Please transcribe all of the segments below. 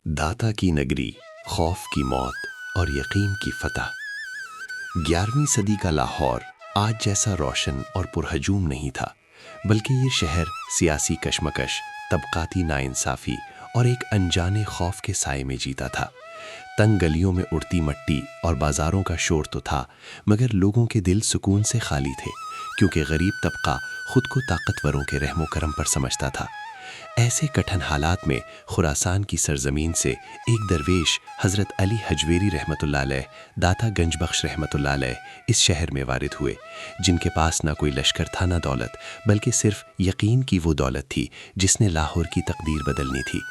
दाता की नगरी, खौफ की मौत और यकीन की फतह। 11वीं सदी का लाहौर आज जैसा रोशन और पुरहजूम नहीं था, बल्कि ये शहर सियासी कशमकश, तबकाती नाइंसाफ़ी और एक अनजाने खौफ के साए में जीता था। तंग गलियों में उड़ती मट्टी और बाज़ारों का शोर तो था, मगर लोगों के दिल सुकून से खाली थे, क्योंकि गरीब तबका खुद को ताकतवरों के रहमो करम पर समझता था। ऐसे कठिन हालात में खुरासान की सरजमीन से एक दरवेश हज़रत अली हजवेरी रहमतुल्लाह अलैह, दाता गंजबख्श रहमतुल्लाह अलैह इस शहर में वारिद हुए, जिनके पास ना कोई लश्कर था ना दौलत, बल्कि सिर्फ यकीन की वो दौलत थी जिसने लाहौर की तकदीर बदलनी थी।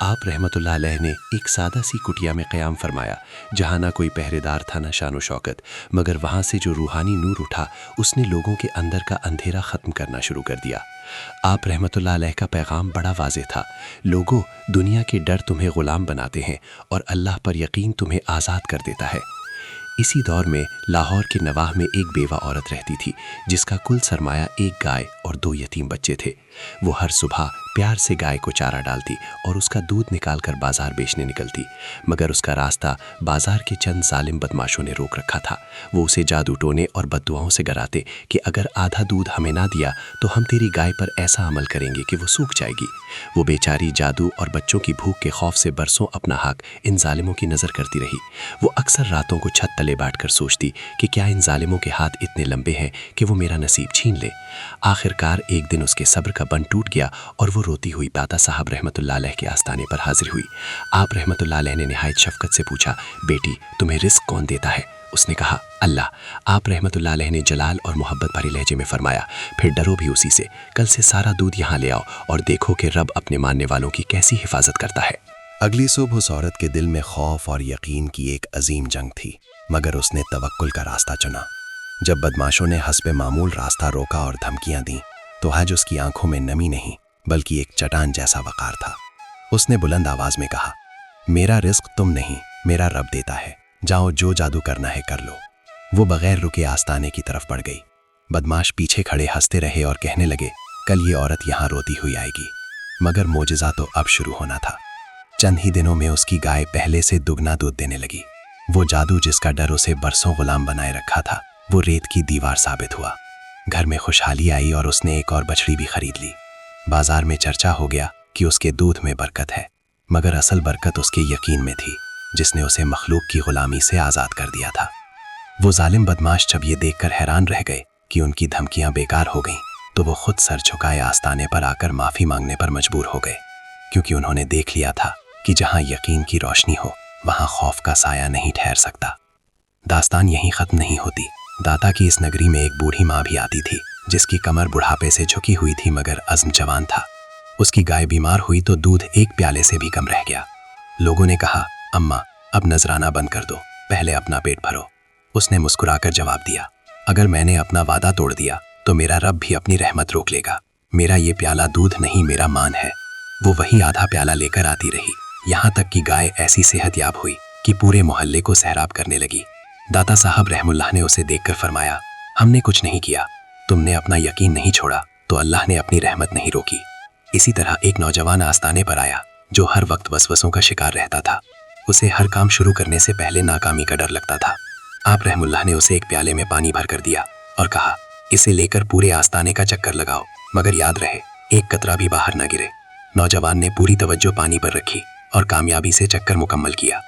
आप रहमतुल्लाह अलैह ने एक सादा सी कुटिया में क़याम फरमाया, जहाँ ना कोई पहरेदार था ना शान व शौकत, मगर वहाँ से जो रूहानी नूर उठा उसने लोगों के अंदर का अंधेरा ख़त्म करना शुरू कर दिया। आप रहमतुल्लाह अलैह का पैगाम बड़ा वाज़ेह था, लोगों, दुनिया के डर तुम्हें ग़ुलाम बनाते हैं और अल्लाह पर यकीन तुम्हें आज़ाद कर देता है। इसी दौर में लाहौर के नवाह में एक बेवा औरत रहती थी, जिसका कुल सरमाया एक गाय और 2 यतीम बच्चे थे। वो हर सुबह प्यार से गाय को चारा डालती और उसका दूध निकाल कर बाजार बेचने निकलती, मगर उसका रास्ता बाजार के चंद जालिम बदमाशों ने रोक रखा था। वो उसे जादू टोने और बद्दुआओं से डराते कि अगर आधा दूध हमें ना दिया तो हम तेरी गाय पर ऐसा अमल करेंगे कि वो सूख जाएगी। वो बेचारी जादू और बच्चों की भूख के खौफ से बरसों अपना हक इन जालिमों की नज़र करती रही। वो अक्सर रातों को छत तले बैठकर सोचती कि क्या इन जालिमों के हाथ इतने लंबे हैं कि वो मेरा नसीब छीन ले। आखिरकार एक दिन उसके सब्र का बंध टूट गया और वो रोती हुई दाता साहब रहमतुल्लाह अलैह के आस्ताने पर हाजिर हुई। आप रहमतुल्लाह अलैह ने निहायत शफ़क़त से पूछा, बेटी, तुम्हें रिस्क कौन देता है? उसने कहा, अल्लाह। आप रहमतुल्लाह अलैह ने जलाल और मोहब्बत भरे लहजे में फरमाया, फिर डरो भी उसी से। कल से सारा दूध यहाँ ले आओ और देखो कि रब अपने मानने वालों की कैसी हिफाजत करता है। अगली सुबह उस औरत के दिल में खौफ और यकीन की एक अजीम जंग थी, मगर उसने तवक्कुल का रास्ता चुना। जब बदमाशों ने हस्बे मामूल रास्ता रोका और धमकियां दी, तो आज उसकी आंखों में नमी नहीं बल्कि एक चट्टान जैसा वक़ार था। उसने बुलंद आवाज में कहा, मेरा रिस्क तुम नहीं, मेरा रब देता है। जाओ, जो जादू करना है कर लो। वो बगैर रुके आस्ताने की तरफ बढ़ गई। बदमाश पीछे खड़े हंसते रहे और कहने लगे, कल ये औरत यहाँ रोती हुई आएगी। मगर मोजिज़ा तो अब शुरू होना था। चंद ही दिनों में उसकी गाय पहले से दुगना दूध देने लगी। वो जादू जिसका डर उसे बरसों गुलाम बनाए रखा था, वो रेत की दीवार साबित हुआ। घर में खुशहाली आई और उसने एक और बछड़ी भी खरीद ली। बाजार में चर्चा हो गया कि उसके दूध में बरकत है, मगर असल बरकत उसके यकीन में थी, जिसने उसे मखलूक की गुलामी से आज़ाद कर दिया था। वो जालिम बदमाश जब ये देखकर हैरान रह गए कि उनकी धमकियां बेकार हो गईं, तो वो खुद सर झुकाए आस्ताने पर आकर माफ़ी मांगने पर मजबूर हो गए, क्योंकि उन्होंने देख लिया था कि जहां यकीन की रोशनी हो वहां खौफ का साया नहीं ठहर सकता। दास्तान यहीं ख़त्म नहीं होती। दाता की इस नगरी में एक बूढ़ी माँ भी आती थी, जिसकी कमर बुढ़ापे से झुकी हुई थी मगर अज़्म जवान था। उसकी गाय बीमार हुई तो दूध एक प्याले से भी कम रह गया। लोगों ने कहा, अम्मा, अब नजराना बंद कर दो, पहले अपना पेट भरो। उसने मुस्कुराकर जवाब दिया, अगर मैंने अपना वादा तोड़ दिया तो मेरा रब भी अपनी रहमत रोक लेगा। मेरा ये प्याला दूध नहीं, मेरा मान है। वो वही आधा प्याला लेकर आती रही, यहाँ तक कि गाय ऐसी सेहतयाब हुई कि पूरे मोहल्ले को सैराब करने लगी। दाता साहब रहमुल्लाह ने उसे देखकर फरमाया, हमने कुछ नहीं किया, तुमने अपना यकीन नहीं छोड़ा तो अल्लाह ने अपनी रहमत नहीं रोकी। इसी तरह एक नौजवान आस्ताने पर आया जो हर वक्त वसवसों का शिकार रहता था। उसे हर काम शुरू करने से पहले नाकामी का डर लगता था। आप रहमुल्लाह ने उसे एक प्याले में पानी भर कर दिया और कहा, इसे लेकर पूरे आस्ताने का चक्कर लगाओ, मगर याद रहे एक कतरा भी बाहर न गिरे। नौजवान ने पूरी तवज्जो पानी पर रखी और कामयाबी से चक्कर मुकम्मल किया।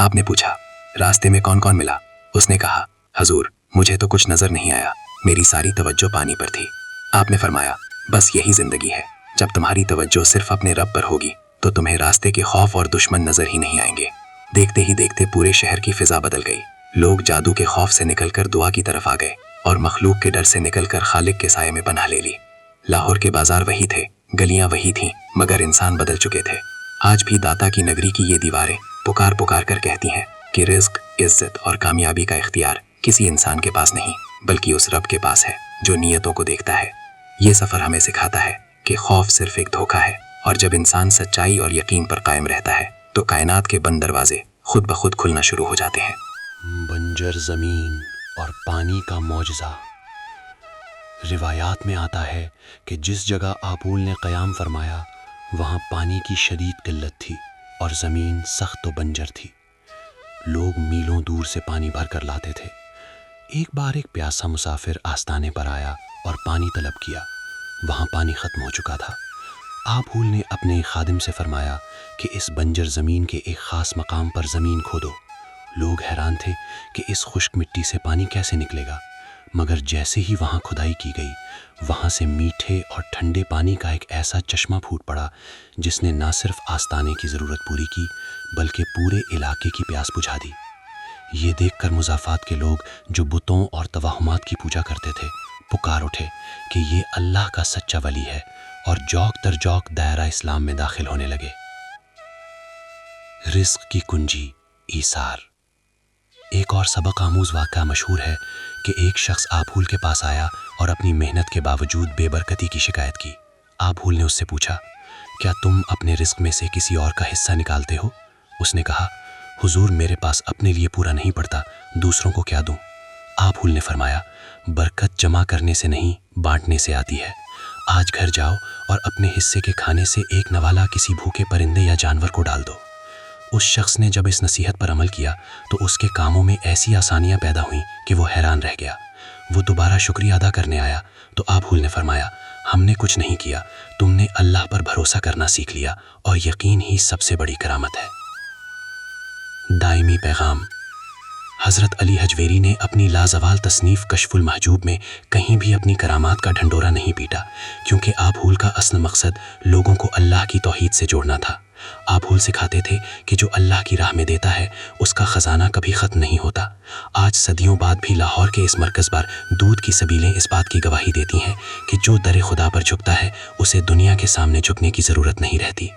आपने पूछा, रास्ते में कौन कौन मिला? उसने कहा, हजूर, मुझे तो कुछ नजर नहीं आया, मेरी सारी तवज्जो पानी पर थी। आपने फरमाया, बस यही जिंदगी है, जब तुम्हारी तवज्जो सिर्फ अपने रब पर होगी तो तुम्हें रास्ते के खौफ और दुश्मन नजर ही नहीं आएंगे। देखते ही देखते पूरे शहर की फिजा बदल गई। लोग जादू के खौफ से निकलकर दुआ की तरफ आ गए और मखलूक के डर से निकलकर खालिक के साये में पनाह ले ली। लाहौर के बाजार वही थे, गलियां वही थीं, मगर इंसान बदल चुके थे। आज भी दाता की नगरी की ये दीवारें पुकार पुकार कर कहती हैं कि रिस्क, इज्जत और कामयाबी का इख्तियार किसी इंसान के पास नहीं, बल्कि उस रब के पास है जो नीयतों को देखता है। ये सफ़र हमें सिखाता है कि खौफ सिर्फ एक धोखा है, और जब इंसान सच्चाई और यकीन पर कायम रहता है तो कायनात के बंद दरवाजे खुद ब खुद खुलना शुरू हो जाते हैं। बंजर ज़मीन और पानी का मौजज़ा। रिवायात में आता है कि जिस जगह आपूल ने क़याम फरमाया वहाँ पानी की शदीद किल्लत थी, اور زمین سخت و بنجر تھی۔ لوگ میلوں دور سے پانی بھر کر لاتے تھے۔ ایک بار ایک پیاسا مسافر آستانے پر آیا اور پانی طلب کیا۔ وہاں پانی ختم ہو چکا تھا۔ آبھول نے اپنے خادم سے فرمایا کہ اس بنجر زمین کے ایک خاص مقام پر زمین کھودو۔ لوگ حیران تھے کہ اس خشک مٹی سے پانی کیسے نکلے گا، مگر جیسے ہی وہاں کھدائی کی گئی، وہاں سے میٹھے اور ٹھنڈے پانی کا ایک ایسا چشمہ پھوٹ پڑا جس نے نہ صرف آستانے کی ضرورت پوری کی بلکہ پورے علاقے کی پیاس بجھا دی۔ یہ دیکھ کر مضافات کے لوگ جو بتوں اور توہمات کی پوجا کرتے تھے پکار اٹھے کہ یہ اللہ کا سچا ولی ہے، اور جوک در جوک دائرہ اسلام میں داخل ہونے لگے۔ رزق کی کنجی ایثار۔ ایک اور سبق آموز واقعہ مشہور ہے کہ ایک شخص آبھول کے پاس آیا اور اپنی محنت کے باوجود بے برکتی کی شکایت کی۔ آبھول نے اس سے پوچھا، کیا تم اپنے رزق میں سے کسی اور کا حصہ نکالتے ہو؟ اس نے کہا، حضور میرے پاس اپنے لیے پورا نہیں پڑتا، دوسروں کو کیا دوں؟ آبھول نے فرمایا، برکت جمع کرنے سے نہیں بانٹنے سے آتی ہے۔ آج گھر جاؤ اور اپنے حصے کے کھانے سے ایک نوالا کسی بھوکے پرندے یا جانور کو ڈال دو۔ اس شخص نے جب اس نصیحت پر عمل کیا تو اس کے کاموں میں ایسی آسانیاں پیدا ہوئیں کہ وہ حیران رہ گیا۔ وہ دوبارہ شکریہ ادا کرنے آیا تو آبھول نے فرمایا، ہم نے کچھ نہیں کیا، تم نے اللہ پر بھروسہ کرنا سیکھ لیا، اور یقین ہی سب سے بڑی کرامت ہے۔ دائمی پیغام۔ حضرت علی حجویری نے اپنی لازوال تصنیف کشف المحجوب میں کہیں بھی اپنی کرامات کا ڈھنڈورا نہیں پیٹا، کیونکہ آبھول کا اصل مقصد لوگوں کو اللہ کی توحید سے جوڑنا تھا۔ آبھول سکھاتے تھے کہ جو اللہ کی راہ میں دیتا ہے اس کا خزانہ کبھی ختم نہیں ہوتا۔ آج صدیوں بعد بھی لاہور کے اس مرکز پر دودھ کی سبیلیں اس بات کی گواہی دیتی ہیں کہ جو در خدا پر جھکتا ہے اسے دنیا کے سامنے جھکنے کی ضرورت نہیں رہتی۔